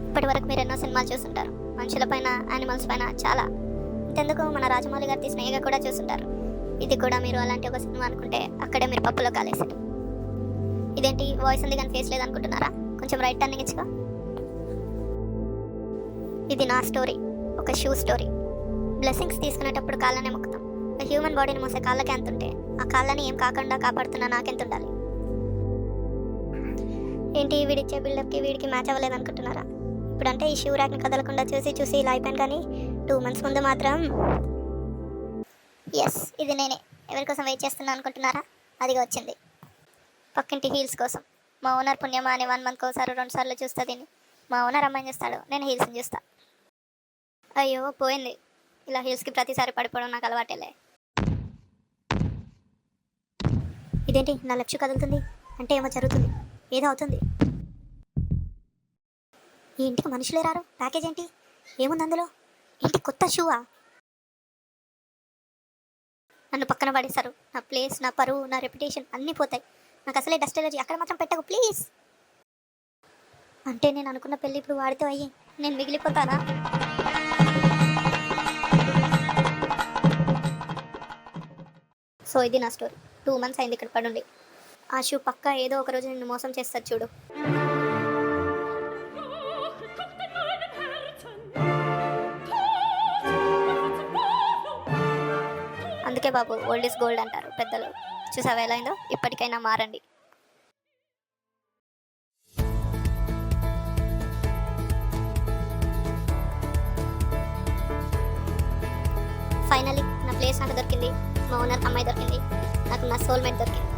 ఇప్పటి వరకు మీరు ఎన్నో సినిమాలు చూస్తుంటారు, మనుషుల పైన యానిమల్స్ పైన చాలా. ఇంతెందుకు మన రాజమౌళి గారు తీసిన ఏగ కూడా చూస్తుంటారు. ఇది కూడా మీరు అలాంటి ఒక సినిమా అనుకుంటే అక్కడే మీరు పప్పులో కాలేసారు. ఇదేంటి వాయిస్ ఉంది కానీ ఫేస్ లేదనుకుంటున్నారా? కొంచెం రైట్ టర్నింగ్ ఇచ్చుకో. ఇది నా స్టోరీ, ఒక షూ స్టోరీ. బ్లెస్సింగ్స్ తీసుకునేటప్పుడు కాళ్ళనే మొక్కుతాం. హ్యూమన్ బాడీని మోసే కాళ్ళకి ఎంత ఉంటే ఆ కాళ్ళని ఏం కాకుండా కాపాడుతున్నా నాకెంత ఉండాలి? ఏంటి వీడిచ్చే బిల్డప్కి వీడికి మ్యాచ్ అవ్వలేదు అనుకుంటున్నారా? ఇప్పుడంటే ఈ షూ ర్యాక్ని కదలకుండా చూసి ఇలా అయిపోయాను, కానీ 2 months ముందు మాత్రం ఎస్ ఇది నేనే. ఎవరి కోసం వెయిట్ చేస్తున్నా అనుకుంటున్నారా? అదిగా వచ్చింది, పక్కింటి హీల్స్ కోసం. మా ఓనర్ పుణ్యమా అని 1 month ఒకసారి 2 సార్లు చూస్తా దీన్ని. మా ఓనర్ అమ్మాయిని చూస్తాడు, నేను హీల్స్ని చూస్తా. అయ్యో పోయింది. ఇలా హీల్స్కి ప్రతిసారి పడిపోవడం నాకు అలవాటేలే. ఇదేంటి నా లెఫ్ట్ షూ కదులుతుంది? అంటే ఏమో జరుగుతుంది, ఏదో అవుతుంది. ఈ ఇంటికి మనుషులే రారు. ప్యాకేజ్ ఏంటి? ఏముంది అందులో? ఏంటి కొత్త షూవా? నన్ను పక్కన పడేశారు. నా ప్లేస్, నా పరువు, నా రెప్యుటేషన్ అన్నీ పోతాయి. నాకు అసలే డస్ట్ ఎలర్జీ. అక్కడ మాత్రం పెట్టకు ప్లీజ్. అంటే నేను అనుకున్న పెళ్ళి ఇప్పుడు వాడితో అయ్యి నేను మిగిలిపోతానా? సో ఇది నా స్టోరీ. 2 months అయింది ఇక్కడ పడుండి. ఆ షూ పక్కా ఏదో ఒక రోజు నిన్ను మోసం చేస్తారు చూడు. అందుకే బాబు ఓల్డ్ ఈజ్ గోల్డ్ అంటారు పెద్దలు. చూసావా ఎలా అయిందో? ఇప్పటికైనా మారండి. ఫైనలీ నా ప్లేస్ నాకు దొరికింది, మా ఓనర్ అమ్మాయి దొరికింది, నాకు నా సోల్మేట్ దొరికింది.